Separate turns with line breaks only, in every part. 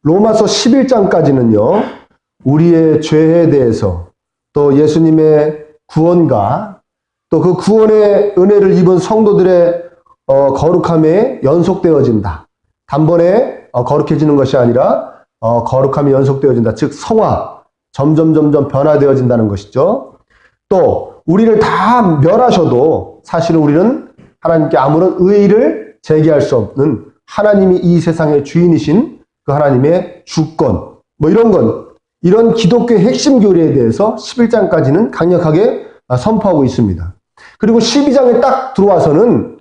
로마서 11장까지는요. 우리의 죄에 대해서 또 예수님의 구원과 또 그 구원의 은혜를 입은 성도들의 거룩함에 연속되어진다. 단번에 거룩해지는 것이 아니라 거룩함이 연속되어진다. 즉 성화, 점점 변화되어진다는 것이죠. 또 우리를 다 멸하셔도 사실은 우리는 하나님께 아무런 의의를 제기할 수 없는 하나님이 이 세상의 주인이신 그 하나님의 주권, 뭐 이런 기독교의 핵심 교리에 대해서 11장까지는 강력하게 선포하고 있습니다. 그리고 12장에 딱 들어와서는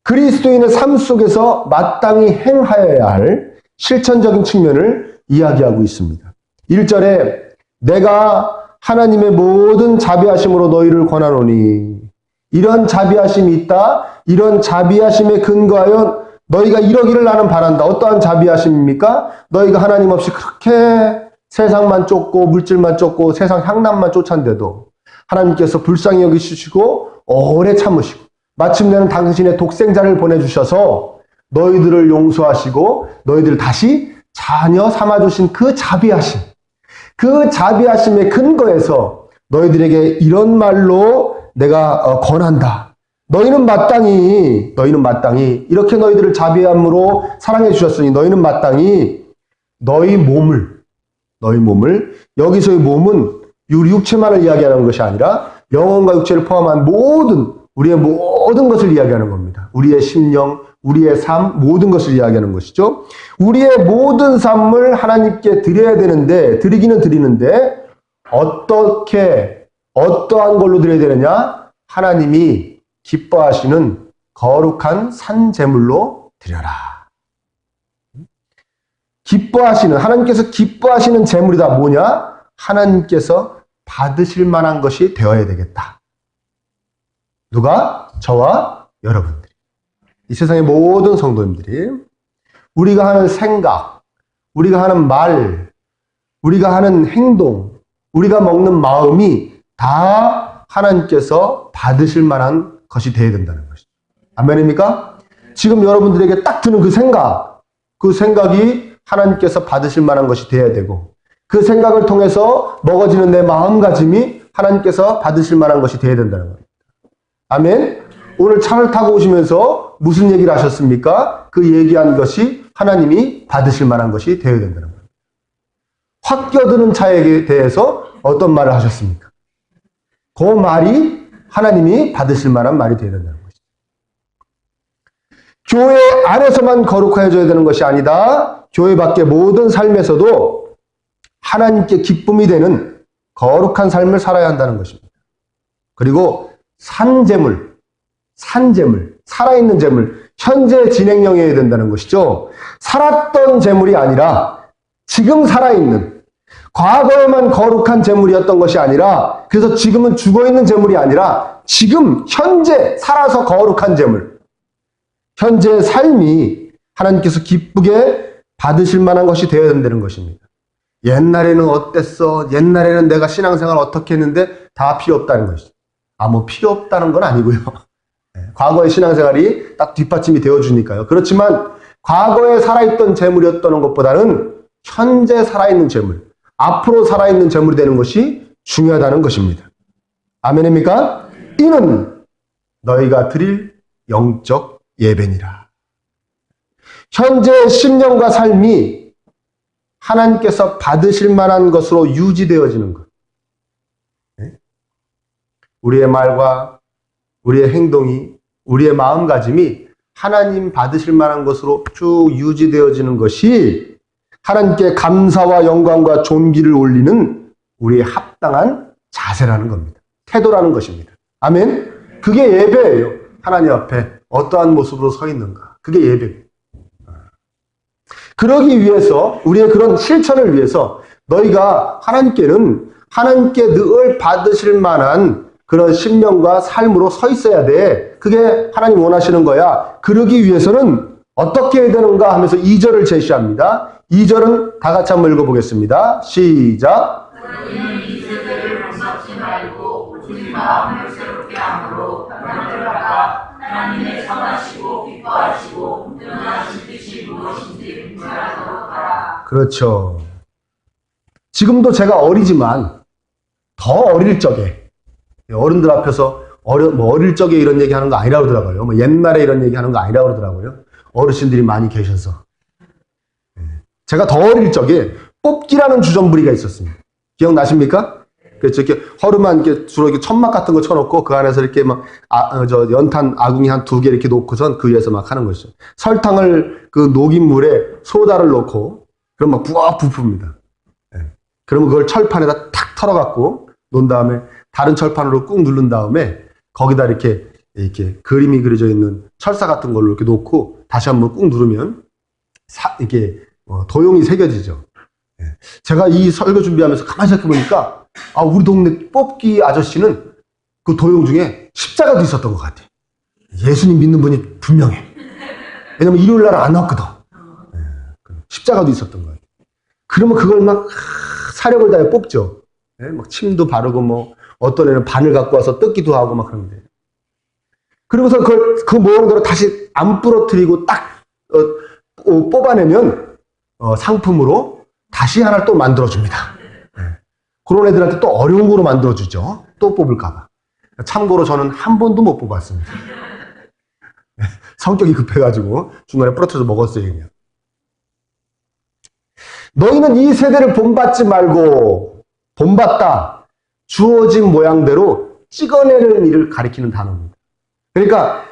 그리스도인의 삶 속에서 마땅히 행하여야 할 실천적인 측면을 이야기하고 있습니다. 1절에 내가 하나님의 모든 자비하심으로 너희를 권하노니 이런 자비하심이 있다. 이런 자비하심에 근거하여 너희가 이러기를 나는 바란다. 어떠한 자비하심입니까? 너희가 하나님 없이 그렇게 세상만 쫓고 물질만 쫓고 세상 향락만 쫓았는데도 하나님께서 불쌍히 여기시고 오래 참으시고 마침내는 당신의 독생자를 보내주셔서 너희들을 용서하시고 너희들을 다시 자녀 삼아주신 그 자비하심, 그 자비하심의 근거에서 너희들에게 이런 말로 내가 권한다. 너희는 마땅히 이렇게 너희들을 자비함으로 사랑해 주셨으니 너희는 마땅히 너희 몸을 여기서의 몸은 육체만을 이야기하는 것이 아니라 영혼과 육체를 포함한 우리의 모든 것을 이야기하는 겁니다. 우리의 심령, 우리의 삶, 모든 것을 이야기하는 것이죠. 우리의 모든 삶을 하나님께 드려야 되는데, 드리기는 드리는데, 어떠한 걸로 드려야 되느냐? 하나님이 기뻐하시는 거룩한 산제물로 드려라. 하나님께서 기뻐하시는 제물이다. 뭐냐? 하나님께서 받으실 만한 것이 되어야 되겠다. 누가? 저와 여러분들이. 이 세상의 모든 성도님들이 우리가 하는 생각, 우리가 하는 말, 우리가 하는 행동, 우리가 먹는 마음이 다 하나님께서 받으실 만한 것이 되어야 된다는 것이죠. 아멘입니까? 지금 여러분들에게 딱 드는 그 생각이 하나님께서 받으실 만한 것이 되어야 되고 그 생각을 통해서 먹어지는 내 마음가짐이 하나님께서 받으실 만한 것이 되어야 된다는 겁니다. 아멘? 오늘 차를 타고 오시면서 무슨 얘기를 하셨습니까? 그 얘기한 것이 하나님이 받으실 만한 것이 되어야 된다는 겁니다. 확 껴드는 차에 대해서 어떤 말을 하셨습니까? 그 말이 하나님이 받으실 만한 말이 되어야 된다는 것이죠. 교회 안에서만 거룩해져야 되는 것이 아니다. 교회 밖의 모든 삶에서도 하나님께 기쁨이 되는 거룩한 삶을 살아야 한다는 것입니다. 그리고 산재물, 살아있는 재물, 현재 진행형이어야 된다는 것이죠. 살았던 재물이 아니라 지금 살아있는, 과거에만 거룩한 재물이었던 것이 아니라 그래서 지금은 죽어있는 재물이 아니라 지금 현재 살아서 거룩한 재물, 현재의 삶이 하나님께서 기쁘게 받으실 만한 것이 되어야 된다는 것입니다. 옛날에는 어땠어? 옛날에는 내가 신앙생활 어떻게 했는데 다 필요 없다는 것이죠. 뭐 필요 없다는 건 아니고요. 과거의 신앙생활이 딱 뒷받침이 되어주니까요. 그렇지만 과거에 살아있던 재물이었던 것보다는 현재 살아있는 재물, 앞으로 살아있는 재물이 되는 것이 중요하다는 것입니다. 아멘입니까? 이는 너희가 드릴 영적 예배니라. 현재의 심령과 삶이 하나님께서 받으실 만한 것으로 유지되어지는 것. 우리의 말과 우리의 행동이, 우리의 마음가짐이 하나님 받으실 만한 것으로 쭉 유지되어지는 것이 하나님께 감사와 영광과 존귀를 올리는 우리의 합당한 자세라는 겁니다. 태도라는 것입니다. 아멘? 그게 예배예요. 하나님 앞에 어떠한 모습으로 서 있는가. 그게 예배입니다. 그러기 위해서, 우리의 그런 실천을 위해서 너희가 하나님께 늘 받으실 만한 그런 심령과 삶으로 서 있어야 돼. 그게 하나님 원하시는 거야. 그러기 위해서는 어떻게 해야 되는가 하면서 2절을 제시합니다. 2절은 다 같이 한번 읽어보겠습니다. 시작.
너희는 이 세대를 본받지 말고 오직 마음을 새롭게 함으로 변화되다가 하나님의 선하시고 기뻐하시고 온전하신 뜻이 무엇인지 분별하도록 하라.
그렇죠. 지금도 제가 어리지만 더 어릴 적에 어른들 앞에서 어릴 적에 이런 얘기 하는 거 아니라고 그러더라고요. 뭐 옛날에 이런 얘기 하는 거 아니라고 그러더라고요. 어르신들이 많이 계셔서. 제가 더 어릴 적에 뽑기라는 주전부리가 있었습니다. 기억나십니까? 그래서 이렇게 허름한 주로 이렇게 천막 같은 거 쳐놓고 그 안에서 이렇게 막 연탄 아궁이 한 2개 이렇게 놓고선 그 위에서 막 하는 것이죠. 설탕을 그 녹인 물에 소다를 넣고 그럼 막 부엌 부풉니다. 그러면 그걸 철판에다 탁 털어갖고 놓은 다음에 다른 철판으로 꾹 누른 다음에 거기다 이렇게 그림이 그려져 있는 철사 같은 걸로 이렇게 놓고 다시 한번 꾹 누르면 이게 도용이 새겨지죠. 제가 이 설교 준비하면서 가만히 생각해 보니까 우리 동네 뽑기 아저씨는 그 도용 중에 십자가도 있었던 것 같아. 예수님 믿는 분이 분명해. 왜냐면 일요일 날 안 왔거든. 십자가도 있었던 것 같아. 그러면 그걸 막 사력을 다해 뽑죠. 막 침도 바르고 뭐 어떤 애는 바늘 갖고 와서 뜯기도 하고 막 그러는데. 그러면서 그 모양대로 다시 안 부러뜨리고 딱 뽑아내면 상품으로 다시 하나를 또 만들어줍니다. 그런 애들한테 또 어려운 거로 만들어주죠. 또 뽑을까봐. 참고로 저는 한 번도 못 뽑았습니다. 성격이 급해가지고 중간에 부러뜨려서 먹었어요. 그냥. 너희는 이 세대를 본받지 말고 본받다. 주어진 모양대로 찍어내는 일을 가리키는 단어입니다. 그러니까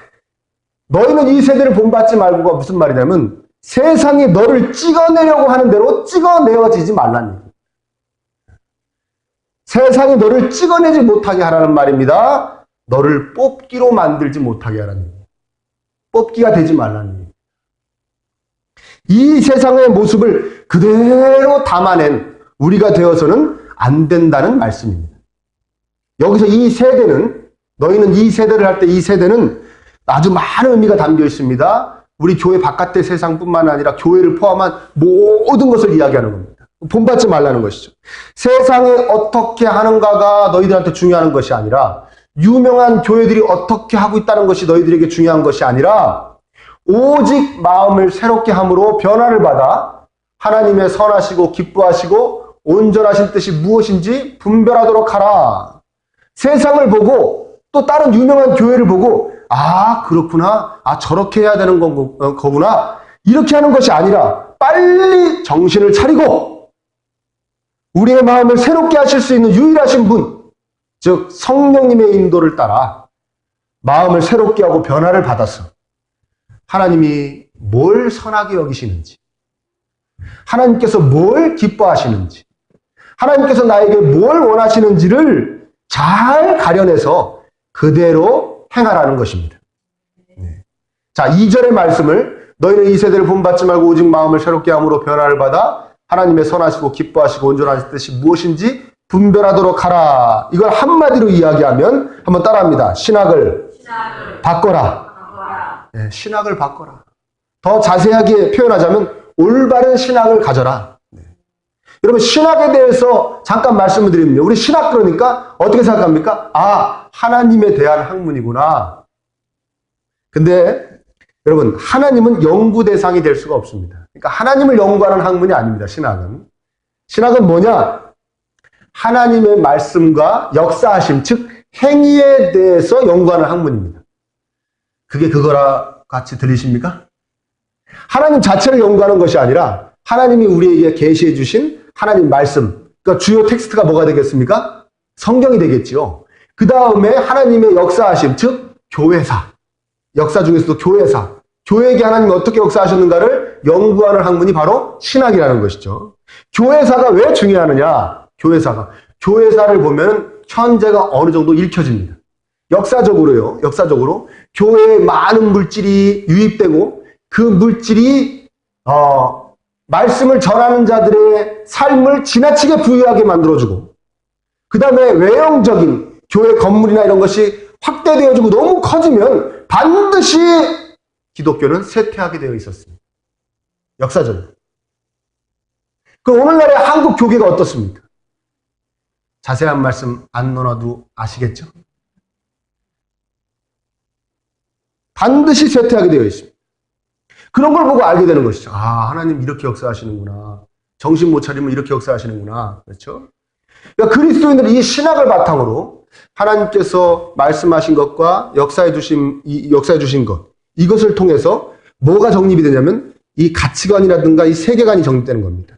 너희는 이 세대를 본받지 말고가 무슨 말이냐면 세상이 너를 찍어내려고 하는 대로 찍어내어지지 말라는 얘기예요. 세상이 너를 찍어내지 못하게 하라는 말입니다. 너를 뽑기로 만들지 못하게 하라는 얘기예요. 뽑기가 되지 말라는 얘기예요. 이 세상의 모습을 그대로 담아낸 우리가 되어서는 안 된다는 말씀입니다. 여기서 이 세대는 너희는 이 세대를 할 때 이 세대는 아주 많은 의미가 담겨 있습니다. 우리 교회 바깥의 세상뿐만 아니라 교회를 포함한 모든 것을 이야기하는 겁니다. 본받지 말라는 것이죠. 세상에 어떻게 하는가가 너희들한테 중요한 것이 아니라 유명한 교회들이 어떻게 하고 있다는 것이 너희들에게 중요한 것이 아니라 오직 마음을 새롭게 함으로 변화를 받아 하나님의 선하시고 기뻐하시고 온전하신 뜻이 무엇인지 분별하도록 하라. 세상을 보고 또 다른 유명한 교회를 보고 그렇구나. 저렇게 해야 되는 거구나. 이렇게 하는 것이 아니라 빨리 정신을 차리고 우리의 마음을 새롭게 하실 수 있는 유일하신 분, 즉 성령님의 인도를 따라 마음을 새롭게 하고 변화를 받아서 하나님이 뭘 선하게 여기시는지, 하나님께서 뭘 기뻐하시는지, 하나님께서 나에게 뭘 원하시는지를 잘 가려내서 그대로 행하라는 것입니다. 자, 2절의 말씀을 너희는 이 세대를 본받지 말고 오직 마음을 새롭게 함으로 변화를 받아 하나님의 선하시고 기뻐하시고 온전하신 뜻이 무엇인지 분별하도록 하라. 이걸 한마디로 이야기하면 한번 따라합니다. 신학을 바꿔라. 네, 신학을 바꿔라. 더 자세하게 표현하자면 올바른 신학을 가져라. 여러분 신학에 대해서 잠깐 말씀을 드리면요. 우리 신학 그러니까 어떻게 생각합니까? 하나님에 대한 학문이구나. 근데 여러분 하나님은 연구 대상이 될 수가 없습니다. 그러니까 하나님을 연구하는 학문이 아닙니다. 신학은. 신학은 뭐냐? 하나님의 말씀과 역사하심, 즉 행위에 대해서 연구하는 학문입니다. 그게 그거라 같이 들리십니까? 하나님 자체를 연구하는 것이 아니라 하나님이 우리에게 계시해 주신 하나님 말씀, 그러니까 주요 텍스트가 뭐가 되겠습니까? 성경이 되겠지요. 그 다음에 하나님의 역사하심, 즉 교회사, 역사 중에서도 교회사, 교회에게 하나님이 어떻게 역사하셨는가를 연구하는 학문이 바로 신학이라는 것이죠. 교회사가 왜 중요하느냐? 교회사를 보면 현재가 어느 정도 읽혀집니다. 역사적으로 교회에 많은 물질이 유입되고 그 물질이 말씀을 전하는 자들의 삶을 지나치게 부유하게 만들어주고 그 다음에 외형적인 교회 건물이나 이런 것이 확대되어지고 너무 커지면 반드시 기독교는 쇠퇴하게 되어 있었습니다. 역사적으로. 그럼 오늘날의 한국 교계가 어떻습니까? 자세한 말씀 안 넣어놔도 아시겠죠? 반드시 쇠퇴하게 되어 있습니다. 그런 걸 보고 알게 되는 것이죠. 하나님 이렇게 역사하시는구나. 정신 못 차리면 이렇게 역사하시는구나. 그렇죠? 그러니까 그리스도인들은 이 신학을 바탕으로 하나님께서 말씀하신 것과 역사해 주신 것, 이것을 통해서 뭐가 정립이 되냐면 이 가치관이라든가 이 세계관이 정립되는 겁니다.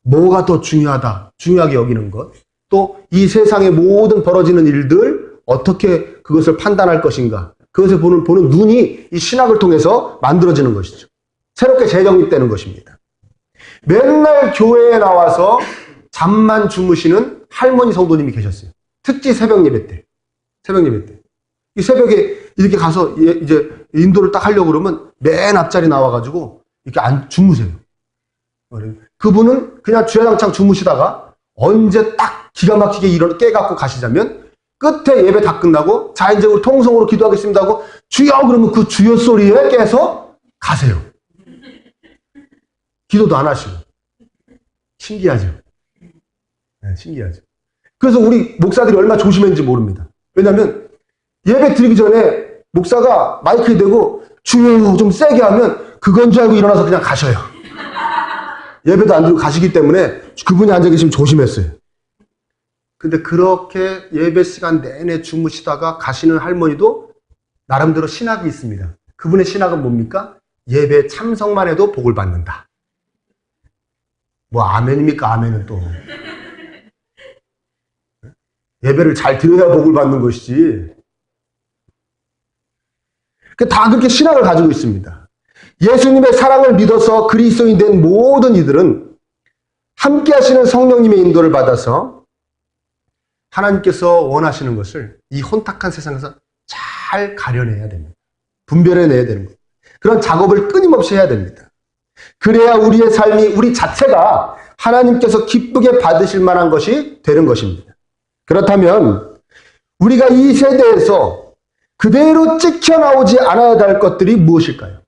뭐가 더 중요하게 여기는 것, 또 이 세상의 모든 벌어지는 일들 어떻게 그것을 판단할 것인가, 그것을 보는 눈이 이 신학을 통해서 만들어지는 것이죠. 새롭게 재정립되는 것입니다. 맨날 교회에 나와서 잠만 주무시는 할머니 성도님이 계셨어요. 특히 새벽 예배 때. 이 새벽에 이렇게 가서 이제 인도를 딱 하려고 그러면 맨 앞자리 나와가지고 이렇게 주무세요. 그분은 그냥 주야장창 주무시다가 언제 딱 기가 막히게 깨갖고 가시자면 끝에 예배 다 끝나고 자 이제 우리 통성으로 기도하겠습니다 하고 주여 그러면 그 주여 소리에 깨서 가세요. 기도도 안 하시고. 신기하죠. 네, 신기하죠. 그래서 우리 목사들이 얼마나 조심했는지 모릅니다. 왜냐하면 예배 드리기 전에 목사가 마이크에 대고 주여 좀 세게 하면 그건 줄 알고 일어나서 그냥 가셔요. 예배도 안 드리고 가시기 때문에 그분이 앉아 계시면 조심했어요. 근데 그렇게 예배 시간 내내 주무시다가 가시는 할머니도 나름대로 신학이 있습니다. 그분의 신학은 뭡니까? 예배 참석만 해도 복을 받는다. 뭐 아멘입니까? 아멘은 또. 예배를 잘 드려야 복을 받는 것이지. 다 그렇게 신학을 가지고 있습니다. 예수님의 사랑을 믿어서 그리스도인이 된 모든 이들은 함께 하시는 성령님의 인도를 받아서 하나님께서 원하시는 것을 이 혼탁한 세상에서 잘 가려내야 됩니다. 분별해내야 되는 거예요. 그런 작업을 끊임없이 해야 됩니다. 그래야 우리의 삶이 우리 자체가 하나님께서 기쁘게 받으실 만한 것이 되는 것입니다. 그렇다면 우리가 이 세대에서 그대로 찍혀나오지 않아야 할 것들이 무엇일까요?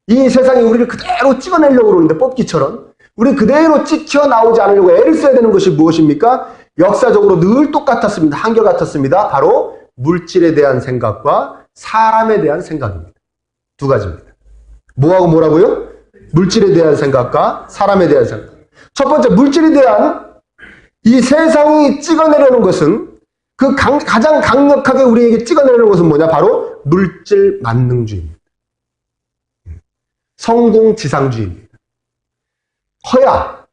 이 세상이 우리를 그대로 찍어내려고 그러는데 뽑기처럼 우리 그대로 찍혀나오지 않으려고 애를 써야 되는 것이 무엇입니까? 역사적으로 늘 똑같았습니다. 한결같았습니다. 바로 물질에 대한 생각과 사람에 대한 생각입니다. 두 가지입니다. 뭐하고 뭐라고요? 물질에 대한 생각과 사람에 대한 생각. 첫 번째, 물질에 대한 이 세상이 찍어내려는 것은 그 가장 강력하게 우리에게 찍어내려는 것은 뭐냐? 바로 물질 만능주의입니다. 성공지상주의입니다. 커야,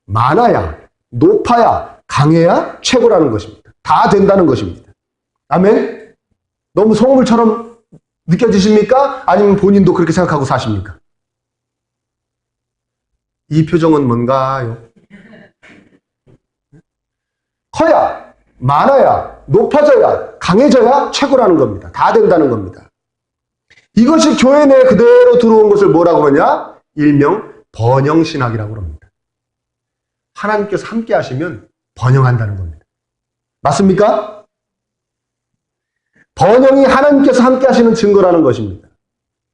많아야, 높아야, 강해야 최고라는 것입니다. 다 된다는 것입니다. 아멘? 너무 소문처럼 느껴지십니까? 아니면 본인도 그렇게 생각하고 사십니까? 이 표정은 뭔가요? 커야, 많아야, 높아져야, 강해져야 최고라는 겁니다. 다 된다는 겁니다. 이것이 교회 내에 그대로 들어온 것을 뭐라고 그러냐? 일명 번영신학이라고 합니다. 하나님께서 함께 하시면 번영한다는 겁니다. 맞습니까? 번영이 하나님께서 함께 하시는 증거라는 것입니다.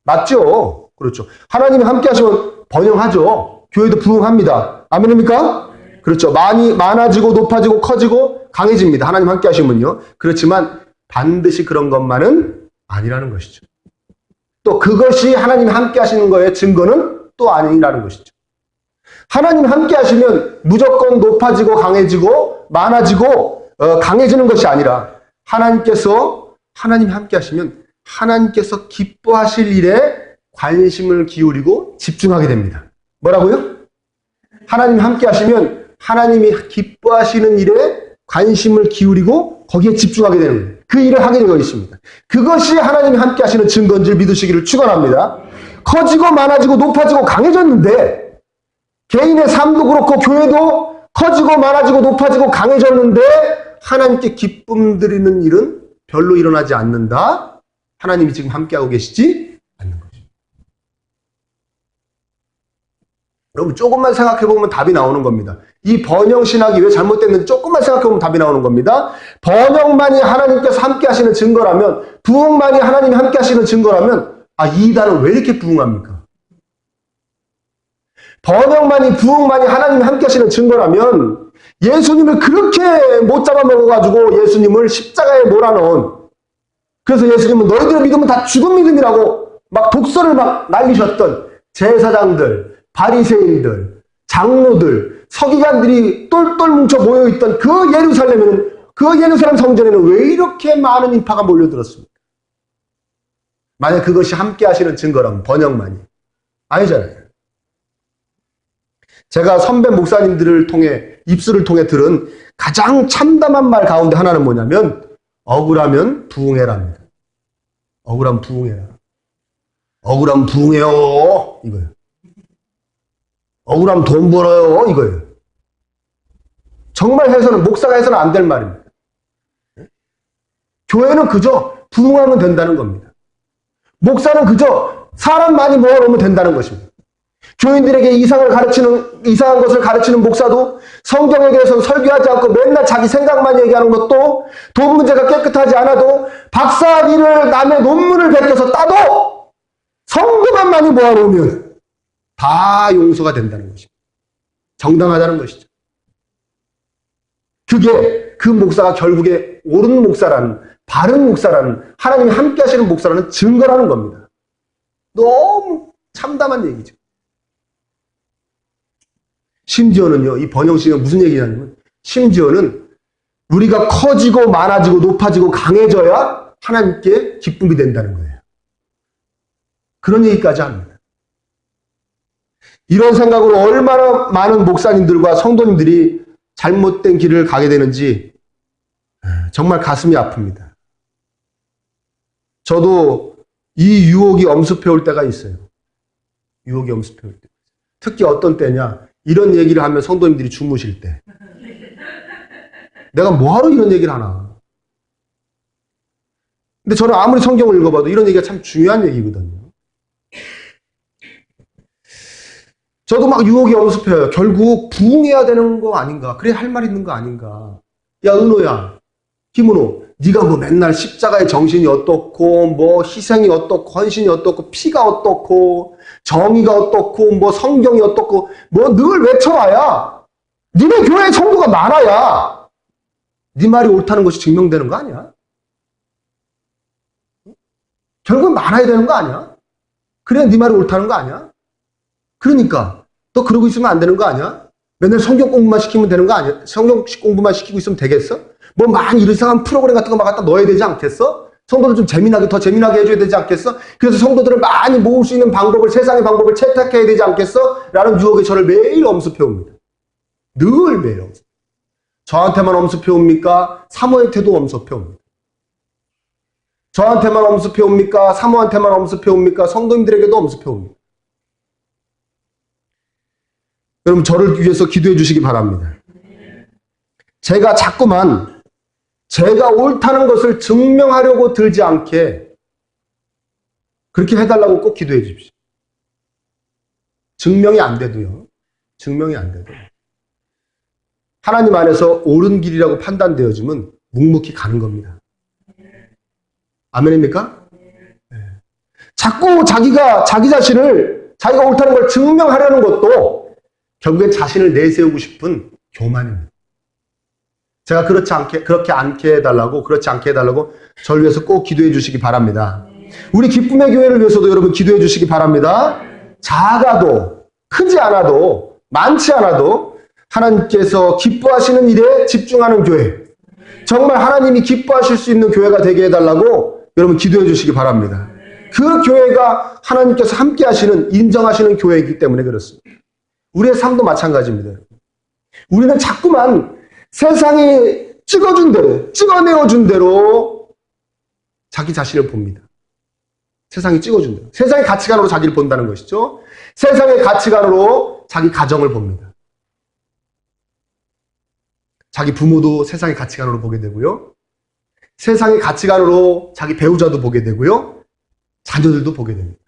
맞죠? 그렇죠. 하나님이 함께 하시면 번영하죠. 교회도 부흥합니다. 아멘입니까? 그렇죠. 많아지고 높아지고 커지고 강해집니다. 하나님 함께 하시면요. 그렇지만 반드시 그런 것만은 아니라는 것이죠. 또 그것이 하나님이 함께 하시는 거의 증거는 또 아니라는 것이죠. 하나님 함께 하시면 무조건 높아지고 강해지고 많아지고 강해지는 것이 아니라 하나님이 함께 하시면 하나님께서 기뻐하실 일에 관심을 기울이고 집중하게 됩니다. 뭐라고요? 하나님 함께 하시면 하나님이 기뻐하시는 일에 관심을 기울이고 거기에 집중하게 되는 거예요. 그 일을 하게 되어 있습니다. 그것이 하나님이 함께 하시는 증거인 줄 믿으시기를 축원합니다. 커지고 많아지고 높아지고 강해졌는데 개인의 삶도 그렇고 교회도 커지고 많아지고 높아지고 강해졌는데 하나님께 기쁨 드리는 일은 별로 일어나지 않는다. 하나님이 지금 함께하고 계시지 않는 것입니다. 여러분 조금만 생각해보면 답이 나오는 겁니다. 이 번영신학이 왜 잘못됐는지 조금만 생각해보면 답이 나오는 겁니다. 번영만이 하나님께서 함께 하시는 증거라면, 부흥만이 하나님이 함께 하시는 증거라면 이 이단은 왜 이렇게 부흥합니까? 번영만이 부흥만이 하나님이 함께 하시는 증거라면 예수님을 그렇게 못 잡아먹어가지고 예수님을 십자가에 몰아넣은, 그래서 예수님은 너희들의 믿음은 다 죽은 믿음이라고 막 독설을 막 날리셨던 제사장들, 바리새인들, 장로들, 서기관들이 똘똘 뭉쳐 모여있던 그 예루살렘 성전에는 왜 이렇게 많은 인파가 몰려들었습니까? 만약 그것이 함께 하시는 증거라면 번영만이 아니잖아요. 제가 선배 목사님들을 통해 입술을 통해 들은 가장 참담한 말 가운데 하나는 뭐냐면 억울하면 부흥해랍니다. 억울하면 부흥해라. 억울하면 부흥해요. 이거예요. 억울하면 돈 벌어요. 이거예요. 정말 목사가 해서는 안 될 말입니다. 교회는 그저 부흥하면 된다는 겁니다. 목사는 그저 사람 많이 모아놓으면 된다는 것입니다. 교인들에게 이상한 것을 가르치는 목사도 성경에 대해서는 설교하지 않고 맨날 자기 생각만 얘기하는 것도 돈 문제가 깨끗하지 않아도 박사학위를 남의 논문을 베껴서 따도 성도만 많이 모아놓으면 다 용서가 된다는 것입니다. 정당하다는 것이죠. 그게 그 목사가 결국에 옳은 목사라는, 바른 목사라는, 하나님이 함께 하시는 목사라는 증거라는 겁니다. 너무 참담한 얘기죠. 심지어는요, 이 번영식은 무슨 얘기냐면, 심지어는 우리가 커지고 많아지고 높아지고 강해져야 하나님께 기쁨이 된다는 거예요. 그런 얘기까지 합니다. 이런 생각으로 얼마나 많은 목사님들과 성도님들이 잘못된 길을 가게 되는지 정말 가슴이 아픕니다. 저도 이 유혹이 엄습해올 때가 있어요. 유혹이 엄습해올 때. 특히 어떤 때냐, 이런 얘기를 하면 성도님들이 주무실 때. 내가 뭐하러 이런 얘기를 하나. 근데 저는 아무리 성경을 읽어봐도 이런 얘기가 참 중요한 얘기거든요. 저도 막 유혹이 엄습해요. 결국 부흥해야 되는 거 아닌가. 그래 할 말 있는 거 아닌가. 야 은호야, 김은호, 네가 뭐 맨날 십자가의 정신이 어떻고 뭐 희생이 어떻고 헌신이 어떻고 피가 어떻고 정의가 어떻고 뭐 성경이 어떻고 뭐 늘 외쳐봐야 니네 교회에 성도가 많아야 네 말이 옳다는 것이 증명되는 거 아니야? 결국은 많아야 되는 거 아니야? 그래야 네 말이 옳다는 거 아니야? 그러니까 너 그러고 있으면 안 되는 거 아니야? 맨날 성경 공부만 시키면 되는 거 아니야? 성경 공부만 시키고 있으면 되겠어? 뭐 많이 이상한 프로그램 같은 거 막 갖다 넣어야 되지 않겠어? 성도들 좀 더 재미나게 해줘야 되지 않겠어? 그래서 성도들을 많이 모을 수 있는 방법을, 세상의 방법을 채택해야 되지 않겠어? 라는 유혹에 저를 매일 엄습해옵니다. 늘 매일 엄습. 저한테만 엄습해옵니까? 사모한테도 엄습해옵니다. 저한테만 엄습해옵니까? 사모한테만 엄습해옵니까? 성도님들에게도 엄습해옵니다. 여러분, 저를 위해서 기도해 주시기 바랍니다. 제가 자꾸만 제가 옳다는 것을 증명하려고 들지 않게 그렇게 해달라고 꼭 기도해 주십시오. 증명이 안 돼도요. 증명이 안 돼도. 하나님 안에서 옳은 길이라고 판단되어지면 묵묵히 가는 겁니다. 아멘입니까? 네. 자꾸 자기 자신을 자기가 옳다는 걸 증명하려는 것도 결국에 자신을 내세우고 싶은 교만입니다. 제가 그렇지 않게 해달라고 저를 위해서 꼭 기도해 주시기 바랍니다. 우리 기쁨의 교회를 위해서도 여러분 기도해 주시기 바랍니다. 작아도 크지 않아도 많지 않아도 하나님께서 기뻐하시는 일에 집중하는 교회, 정말 하나님이 기뻐하실 수 있는 교회가 되게 해달라고 여러분 기도해 주시기 바랍니다. 그 교회가 하나님께서 함께 하시는, 인정하시는 교회이기 때문에 그렇습니다. 우리의 삶도 마찬가지입니다. 우리는 자꾸만 세상이 찍어준 대로, 찍어내어준 대로 자기 자신을 봅니다. 세상이 찍어준 대로. 세상의 가치관으로 자기를 본다는 것이죠. 세상의 가치관으로 자기 가정을 봅니다. 자기 부모도 세상의 가치관으로 보게 되고요. 세상의 가치관으로 자기 배우자도 보게 되고요. 자녀들도 보게 됩니다.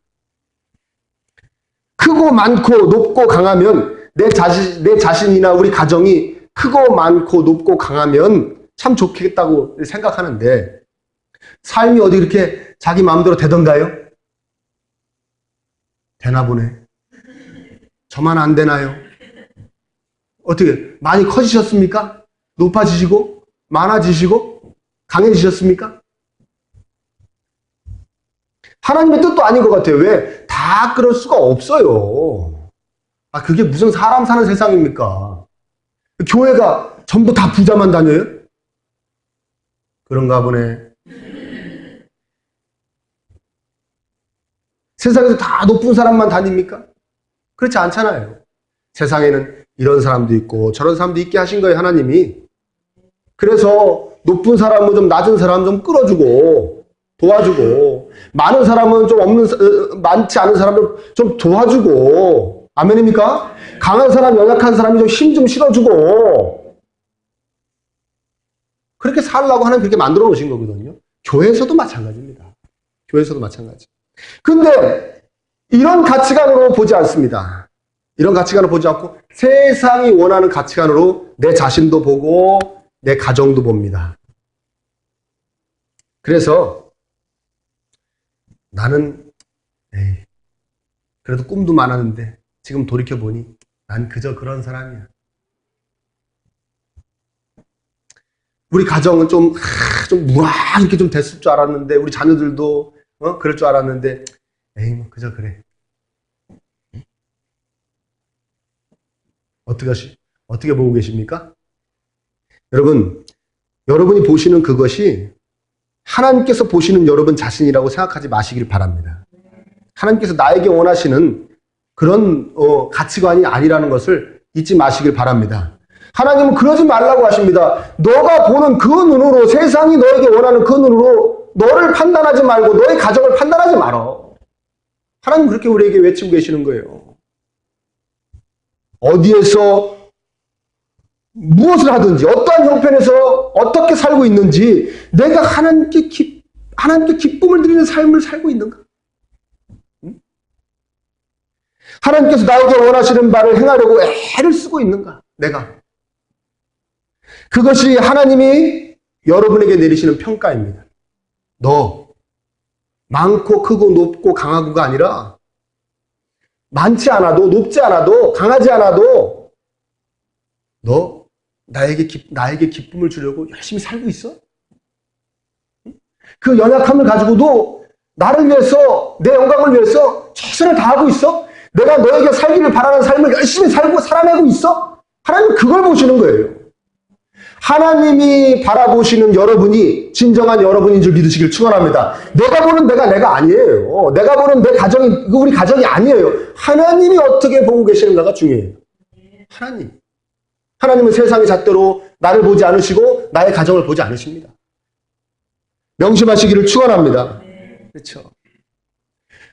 크고 많고 높고 강하면 내 자신이나 우리 가정이 크고 많고 높고 강하면 참 좋겠다고 생각하는데 삶이 어디 그렇게 자기 마음대로 되던가요? 되나 보네. 저만 안 되나요? 어떻게 많이 커지셨습니까? 높아지시고 많아지시고 강해지셨습니까? 하나님의 뜻도 아닌 것 같아요. 왜? 다 그럴 수가 없어요. 그게 무슨 사람 사는 세상입니까? 교회가 전부 다 부자만 다녀요? 그런가 보네. 세상에서 다 높은 사람만 다닙니까? 그렇지 않잖아요. 세상에는 이런 사람도 있고 저런 사람도 있게 하신 거예요, 하나님이. 그래서 높은 사람은 좀 낮은 사람 좀 끌어주고 도와주고, 많은 사람은 좀 많지 않은 사람을 좀 도와주고, 아멘입니까? 강한 사람, 연약한 사람이 좀 힘 좀 실어주고, 그렇게 살라고 하는 그렇게 만들어 놓으신 거거든요. 교회에서도 마찬가지입니다. 교회에서도 마찬가지. 근데 이런 가치관으로 보지 않습니다. 이런 가치관으로 보지 않고 세상이 원하는 가치관으로 내 자신도 보고 내 가정도 봅니다. 그래서 나는 그래도 꿈도 많았는데 지금 돌이켜보니 난 그저 그런 사람이야. 우리 가정은 좀 무난하게 좀 됐을 줄 알았는데, 우리 자녀들도 그럴 줄 알았는데 뭐 그저 그래. 어떻게 보고 계십니까? 여러분이 보시는 그것이 하나님께서 보시는 여러분 자신이라고 생각하지 마시길 바랍니다. 하나님께서 나에게 원하시는 그런 가치관이 아니라는 것을 잊지 마시길 바랍니다. 하나님은 그러지 말라고 하십니다. 너가 보는 그 눈으로, 세상이 너에게 원하는 그 눈으로 너를 판단하지 말고 너의 가정을 판단하지 말어. 하나님 그렇게 우리에게 외치고 계시는 거예요. 어디에서 무엇을 하든지, 어떠한 형편에서 어떻게 살고 있는지, 내가 하나님께 기쁨을 드리는 삶을 살고 있는가? 응? 하나님께서 나에게 원하시는 바를 행하려고 애를 쓰고 있는가? 내가. 그것이 하나님이 여러분에게 내리시는 평가입니다. 너 많고 크고 높고 강하고가 아니라, 많지 않아도 높지 않아도 강하지 않아도 너 나에게 기쁨을 주려고 열심히 살고 있어? 그 연약함을 가지고도 나를 위해서, 내 영광을 위해서 최선을 다하고 있어? 내가 너에게 살기를 바라는 삶을 열심히 살고 살아내고 있어? 하나님은 그걸 보시는 거예요. 하나님이 바라보시는 여러분이 진정한 여러분인 줄 믿으시길 축원합니다. 내가 보는 내가 아니에요. 내가 보는 내 가정이, 우리 가정이 아니에요. 하나님이 어떻게 보고 계시는가가 중요해요. 하나님은 세상의 잣대로 나를 보지 않으시고 나의 가정을 보지 않으십니다. 명심하시기를 축원합니다. 그렇죠.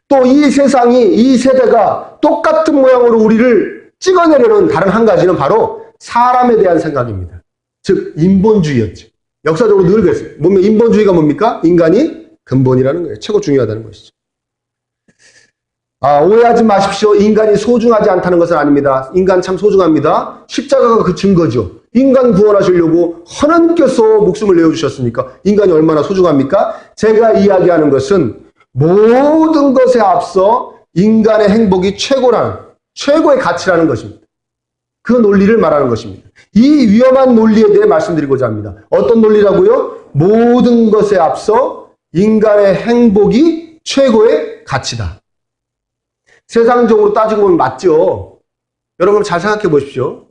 또 이 세상이, 이 세대가 똑같은 모양으로 우리를 찍어내려는 다른 한 가지는 바로 사람에 대한 생각입니다. 즉 인본주의였죠. 역사적으로 늘 그랬어요. 인본주의가 뭡니까? 인간이 근본이라는 거예요. 최고 중요하다는 것이죠. 오해하지 마십시오. 인간이 소중하지 않다는 것은 아닙니다. 인간 참 소중합니다. 십자가가 그 증거죠. 인간 구원하시려고 하나님께서 목숨을 내어주셨으니까 인간이 얼마나 소중합니까? 제가 이야기하는 것은 모든 것에 앞서 인간의 행복이 최고의 가치라는 것입니다. 그 논리를 말하는 것입니다. 이 위험한 논리에 대해 말씀드리고자 합니다. 어떤 논리라고요? 모든 것에 앞서 인간의 행복이 최고의 가치다. 세상적으로 따지고 보면 맞죠? 여러분 잘 생각해 보십시오.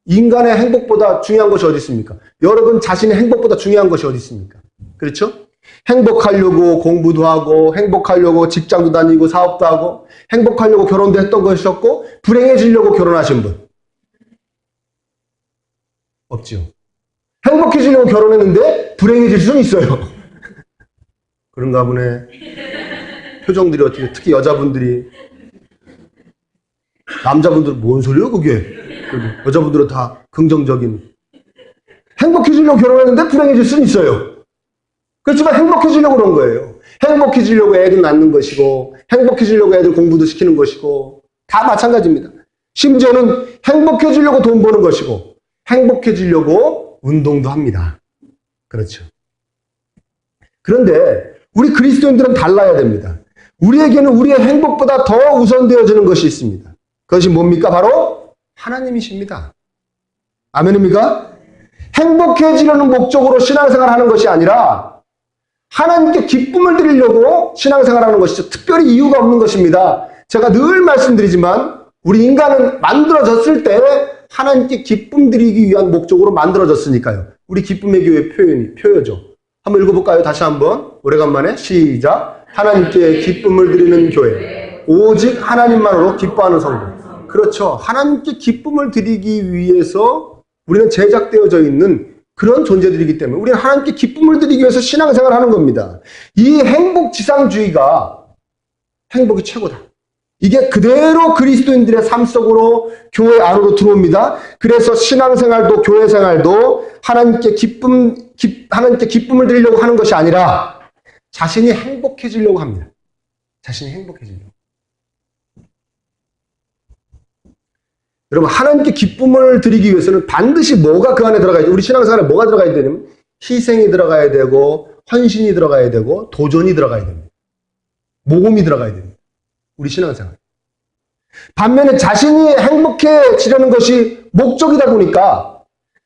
인간의 행복보다 중요한 것이 어디 있습니까? 여러분 자신의 행복보다 중요한 것이 어디 있습니까? 그렇죠? 행복하려고 공부도 하고, 행복하려고 직장도 다니고 사업도 하고, 행복하려고 결혼도 했던 것이었고, 불행해지려고 결혼하신 분 없죠. 행복해지려고 결혼했는데 불행해질 수는 있어요. 그런가 보네. 표정들이 어떻게, 특히 여자분들이, 남자분들은 뭔 소리예요 그게? 여자분들은 다 긍정적인. 행복해지려고 결혼했는데 불행해질 수는 있어요. 그렇지만 행복해지려고 그런 거예요. 행복해지려고 애를 낳는 것이고, 행복해지려고 애들 공부도 시키는 것이고, 다 마찬가지입니다. 심지어는 행복해지려고 돈 버는 것이고, 행복해지려고 운동도 합니다. 그렇죠. 그런데 우리 그리스도인들은 달라야 됩니다. 우리에게는 우리의 행복보다 더 우선되어지는 것이 있습니다. 그것이 뭡니까? 바로 하나님이십니다. 아멘입니까? 행복해지려는 목적으로 신앙생활을 하는 것이 아니라 하나님께 기쁨을 드리려고 신앙생활을 하는 것이죠. 특별히 이유가 없는 것입니다. 제가 늘 말씀드리지만 우리 인간은 만들어졌을 때 하나님께 기쁨 드리기 위한 목적으로 만들어졌으니까요. 우리 기쁨의 교회 표어죠. 한번 읽어볼까요? 다시 한번. 오래간만에 시작. 하나님께 기쁨을 드리는 교회. 오직 하나님만으로 기뻐하는 성도. 그렇죠. 하나님께 기쁨을 드리기 위해서 우리는 제작되어져 있는 그런 존재들이기 때문에 우리는 하나님께 기쁨을 드리기 위해서 신앙생활을 하는 겁니다. 이 행복지상주의가 행복이 최고다. 이게 그대로 그리스도인들의 삶 속으로 교회 안으로 들어옵니다. 그래서 신앙생활도 교회생활도 하나님께 기쁨을 드리려고 하는 것이 아니라 자신이 행복해지려고 합니다. 자신이 행복해지려고. 여러분, 하나님께 기쁨을 드리기 위해서는 반드시 뭐가 그 안에 들어가야 돼요? 우리 신앙생활에 뭐가 들어가야 되냐면 희생이 들어가야 되고 헌신이 들어가야 되고 도전이 들어가야 됩니다. 모험이 들어가야 됩니다. 우리 신앙생활. 반면에 자신이 행복해지려는 것이 목적이다 보니까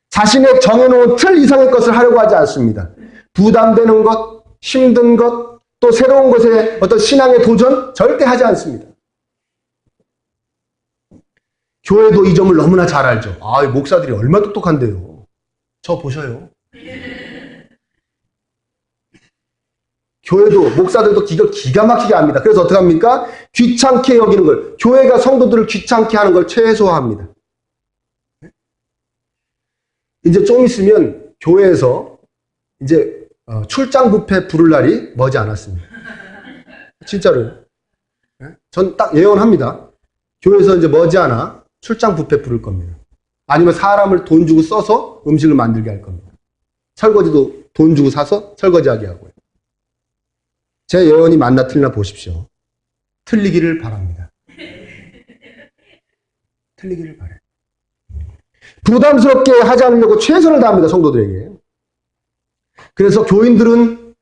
자신의 정해놓은 틀 이상의 것을 하려고 하지 않습니다. 부담되는 것, 힘든 것, 또 새로운 것에 어떤 신앙의 도전 절대 하지 않습니다. 교회도 이 점을 너무나 잘 알죠. 아, 목사들이 얼마나 똑똑한데요. 저 보셔요. 교회도 목사들도 이걸 기가 막히게 합니다. 그래서 어떻게 합니까? 귀찮게 여기는 걸, 교회가 성도들을 귀찮게 하는 걸 최소화합니다. 이제 좀 있으면 교회에서 이제 출장 뷔페 부를 날이 머지 않았습니다. 진짜로요. 전 딱 예언합니다. 교회에서 이제 머지않아 출장 뷔페 부를 겁니다. 아니면 사람을 돈 주고 써서 음식을 만들게 할 겁니다. 설거지도 돈 주고 사서 설거지하게 하고요. 제 예언이 맞나 틀리나 보십시오. 틀리기를 바랍니다. 틀리기를 바라요. 부담스럽게 하지 않으려고 최선을 다합니다. 성도들에게. 그래서 교인들은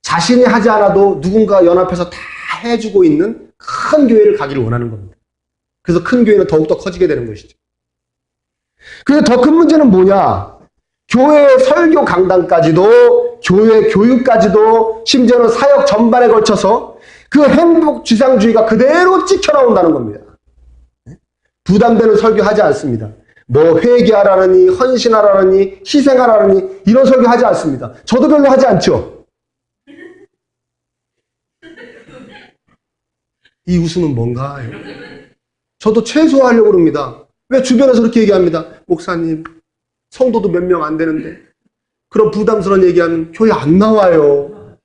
자신이 하지 않아도 누군가 연합해서 다 해주고 있는 큰 교회를 가기를 원하는 겁니다. 그래서 큰 교회는 더욱더 커지게 되는 것이죠. 그래서 더 큰 문제는 뭐냐? 교회 설교 강단까지도, 교회 교육까지도, 심지어는 사역 전반에 걸쳐서 그 행복지상주의가 그대로 찍혀나온다는 겁니다. 부담되는 설교하지 않습니다. 뭐 회개하라느니, 헌신하라느니, 희생하라느니 이런 설교하지 않습니다. 저도 별로 하지 않죠. 이 웃음은 뭔가요? 저도 최소화하려고 합니다. 왜 주변에서 그렇게 얘기합니다. 목사님, 성도도 몇 명 안 되는데 그런 부담스러운 얘기하면 교회 안 나와요.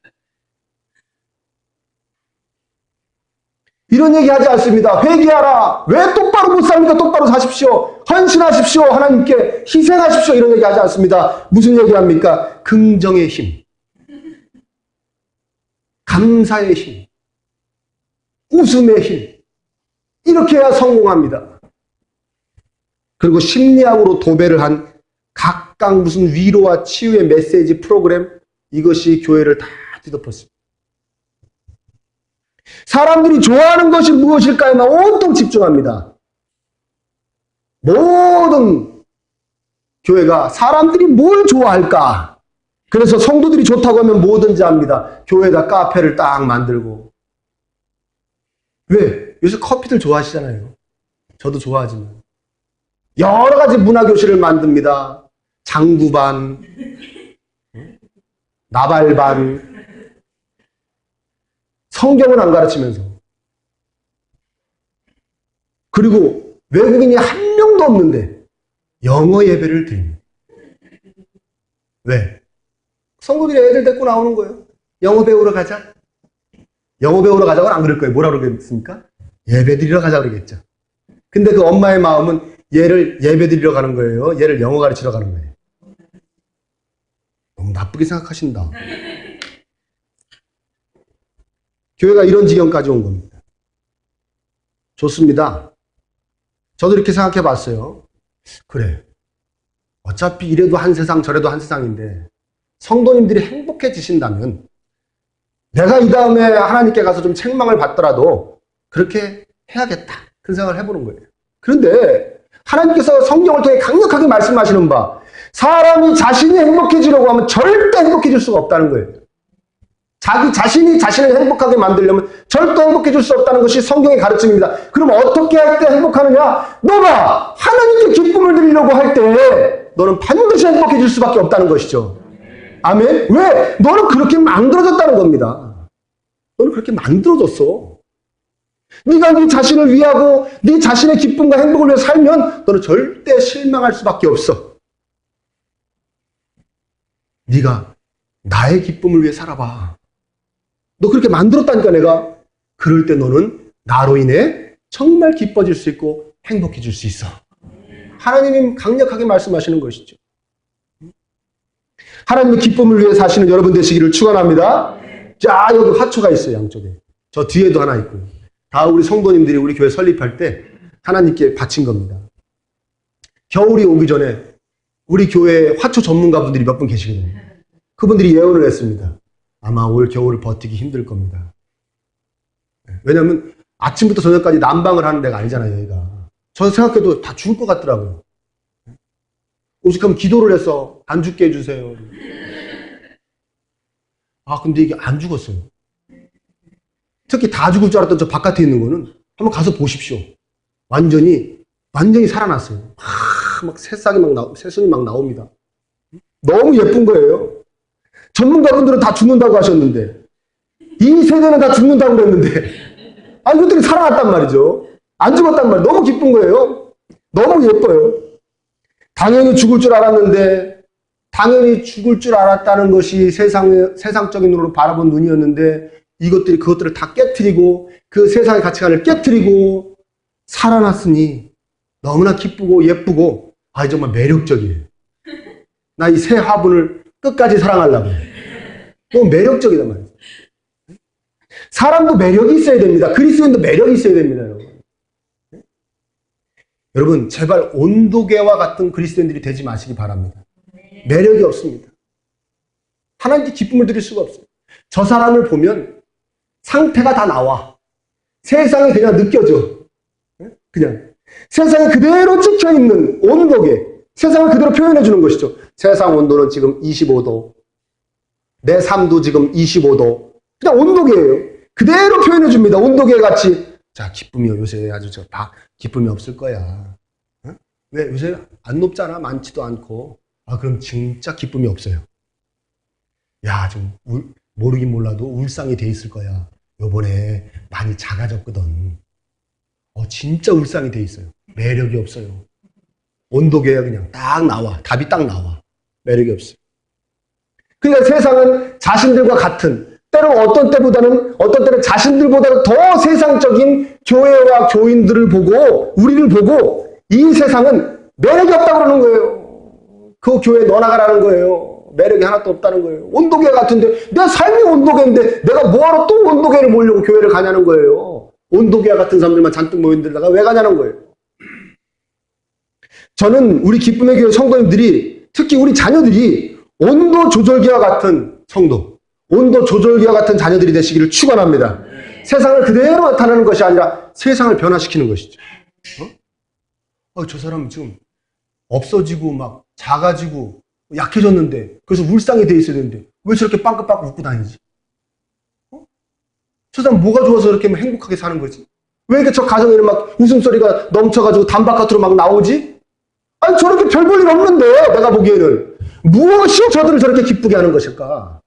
이런 얘기 하지 않습니다. 회개하라. 왜 똑바로 못 삽니까? 똑바로 사십시오. 헌신하십시오. 하나님께 희생하십시오. 이런 얘기 하지 않습니다. 무슨 얘기합니까? 긍정의 힘, 감사의 힘, 웃음의 힘. 이렇게 해야 성공합니다. 그리고 심리학으로 도배를 한 각각 무슨 위로와 치유의 메시지 프로그램, 이것이 교회를 다 뒤덮었습니다. 사람들이 좋아하는 것이 무엇일까에만 온통 집중합니다. 모든 교회가 사람들이 뭘 좋아할까? 그래서 성도들이 좋다고 하면 뭐든지 합니다. 교회에다 카페를 딱 만들고. 왜? 요새 커피들 좋아하시잖아요. 저도 좋아하지만. 여러 가지 문화교실을 만듭니다. 장구반, 나발반, 성경은 안 가르치면서. 그리고 외국인이 한 명도 없는데 영어 예배를 드립니다. 왜? 성도들이 애들 데리고 나오는 거예요. 영어 배우러 가자. 영어 배우러 가자고는 안 그럴 거예요. 뭐라 그러겠습니까? 예배 드리러 가자 그러겠죠. 근데 그 엄마의 마음은 얘를 예배 드리러 가는 거예요. 얘를 영어 가르치러 가는 거예요. 너무 나쁘게 생각하신다. 교회가 이런 지경까지 온 겁니다. 좋습니다. 저도 이렇게 생각해 봤어요. 그래. 어차피 이래도 한 세상 저래도 한 세상인데 성도님들이 행복해지신다면 내가 이 다음에 하나님께 가서 좀 책망을 받더라도 그렇게 해야겠다. 그런 생각을 해보는 거예요. 그런데 하나님께서 성경을 통해 강력하게 말씀하시는 바, 사람이 자신이 행복해지려고 하면 절대 행복해질 수가 없다는 거예요. 자기 자신이 자신을 행복하게 만들려면 절대 행복해질 수 없다는 것이 성경의 가르침입니다. 그럼 어떻게 할 때 행복하느냐? 너가 하나님께 기쁨을 드리려고 할 때 너는 반드시 행복해질 수밖에 없다는 것이죠. 아멘? 왜? 너는 그렇게 만들어졌다는 겁니다. 너는 그렇게 만들어졌어. 네가 네 자신을 위하고 네 자신의 기쁨과 행복을 위해 살면 너는 절대 실망할 수밖에 없어. 네가 나의 기쁨을 위해 살아봐. 너 그렇게 만들었다니까 내가. 그럴 때 너는 나로 인해 정말 기뻐질 수 있고 행복해질 수 있어. 하나님이 강력하게 말씀하시는 것이죠. 하나님의 기쁨을 위해 사시는 여러분 되시기를 축원합니다. 자, 여기 화초가 있어요, 양쪽에. 저 뒤에도 하나 있고요. 다 우리 성도님들이 우리 교회 설립할 때 하나님께 바친 겁니다. 겨울이 오기 전에 우리 교회에 화초 전문가분들이 몇 분 계시거든요. 그분들이 예언을 했습니다. 아마 올 겨울을 버티기 힘들 겁니다. 왜냐하면 아침부터 저녁까지 난방을 하는 데가 아니잖아요, 여기가. 저 생각해도 다 죽을 것 같더라고요. 오직하면 기도를 해서 안 죽게 해주세요. 아, 근데 이게 안 죽었어요. 특히 다 죽을 줄 알았던 저 바깥에 있는 거는 한번 가서 보십시오. 완전히 살아났어요. 막 새순이 막 나옵니다. 너무 예쁜 거예요. 전문가분들은 다 죽는다고 하셨는데, 이 세대는 다 죽는다고 그랬는데, 이것들이 살아났단 말이죠. 안 죽었단 말이에요. 너무 기쁜 거예요. 너무 예뻐요. 당연히 죽을 줄 알았는데, 당연히 죽을 줄 알았다는 것이 세상적인 눈으로 바라본 눈이었는데, 그것들을 다 깨트리고, 그 세상의 가치관을 깨트리고, 살아났으니, 너무나 기쁘고 예쁘고, 정말 매력적이에요. 나 이 새 화분을 끝까지 사랑하려고 해요. 너무 매력적이단 말이에요. 사람도 매력이 있어야 됩니다. 그리스도인도 매력이 있어야 됩니다, 여러분. 여러분, 제발 온도계와 같은 그리스도인들이 되지 마시기 바랍니다. 매력이 없습니다. 하나님께 기쁨을 드릴 수가 없어요. 저 사람을 보면 상태가 다 나와. 세상이 그냥 느껴져. 그냥. 세상에 그대로 찍혀있는 온도계. 세상을 그대로 표현해 주는 것이죠. 세상 온도는 지금 25도. 내 삶도 지금 25도. 그냥 온도계예요. 그대로 표현해 줍니다. 온도계 같이. 자, 기쁨이 요새 아주 기쁨이 없을 거야. 왜? 요새 안 높잖아. 많지도 않고. 그럼 진짜 기쁨이 없어요. 야, 좀 모르긴 몰라도 울상이 돼 있을 거야. 요번에 많이 작아졌거든. 진짜 울상이 돼 있어요. 매력이 없어요. 온도계가 그냥 딱 나와. 답이 딱 나와. 매력이 없어요. 그러니까 세상은 자신들과 같은, 때로 어떤 때는 자신들보다 더 세상적인 교회와 교인들을 보고, 우리를 보고, 이 세상은 매력이 없다고 그러는 거예요. 그 교회에 넣어나가라는 거예요. 매력이 하나도 없다는 거예요. 온도계 같은데, 내 삶이 온도계인데, 내가 뭐하러 또 온도계를 모으려고 교회를 가냐는 거예요. 온도계와 같은 사람들만 잔뜩 모인들다가 왜 가냐는 거예요. 저는 우리 기쁨의 교회 성도님들이, 특히 우리 자녀들이 온도 조절기와 같은 성도, 온도 조절기와 같은 자녀들이 되시기를 축원합니다. 세상을 그대로 나타내는 것이 아니라 세상을 변화시키는 것이죠. 저 사람은 지금 없어지고 막 작아지고 약해졌는데, 그래서 울상이 돼 있어야 되는데 왜 저렇게 빵긋빵긋 웃고 다니지? 저 사람 뭐가 좋아서 이렇게 행복하게 사는 거지? 왜 이렇게 저 가정에는 막 웃음소리가 넘쳐가지고 담 바깥으로 막 나오지? 저렇게 별 볼 일 없는데, 내가 보기에는. 무엇이 저들을 저렇게 기쁘게 하는 것일까?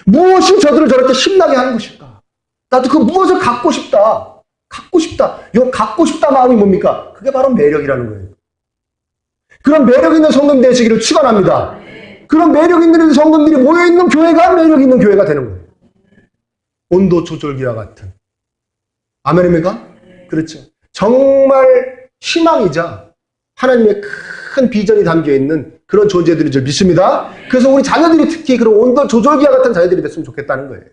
무엇이 저들을 저렇게 신나게 하는 것일까? 나도 그 무엇을 갖고 싶다. 갖고 싶다. 요 갖고 싶다 마음이 뭡니까? 그게 바로 매력이라는 거예요. 그런 매력 있는 성도님 되시기를 축원합니다. 그런 매력 있는 성도님들이 모여있는 교회가 매력 있는 교회가 되는 거예요. 온도 조절기와 같은. 아멘입니까? 그렇죠. 정말 희망이자 하나님의 큰 비전이 담겨있는 그런 존재들인 줄 믿습니다. 그래서 우리 자녀들이 특히 그런 온도 조절기와 같은 자녀들이 됐으면 좋겠다는 거예요.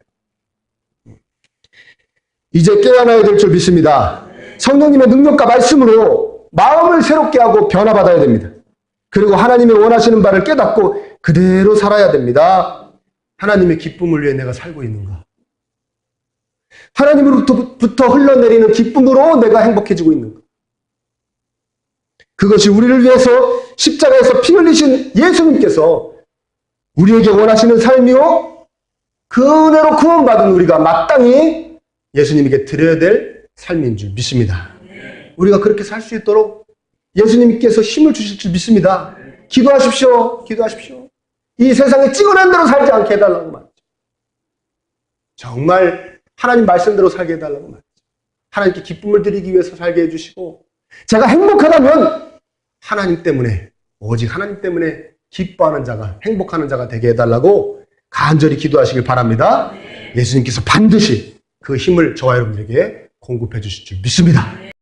이제 깨어나야 될 줄 믿습니다. 성령님의 능력과 말씀으로 마음을 새롭게 하고 변화받아야 됩니다. 그리고 하나님의 원하시는 바를 깨닫고 그대로 살아야 됩니다. 하나님의 기쁨을 위해 내가 살고 있는가? 하나님으로부터 흘러내리는 기쁨으로 내가 행복해지고 있는가? 그것이 우리를 위해서 십자가에서 피 흘리신 예수님께서 우리에게 원하시는 삶이요, 그 은혜로 구원받은 우리가 마땅히 예수님에게 드려야 될 삶인 줄 믿습니다. 우리가 그렇게 살 수 있도록 예수님께서 힘을 주실 줄 믿습니다. 기도하십시오. 기도하십시오. 이 세상에 찍어낸 대로 살지 않게 해달라고 말이죠. 정말 하나님 말씀대로 살게 해달라고 말이죠. 하나님께 기쁨을 드리기 위해서 살게 해주시고, 제가 행복하다면 하나님 때문에, 오직 하나님 때문에 기뻐하는 자가, 행복하는 자가 되게 해달라고 간절히 기도하시길 바랍니다. 예수님께서 반드시 그 힘을 저와 여러분에게 공급해 주실 줄 믿습니다.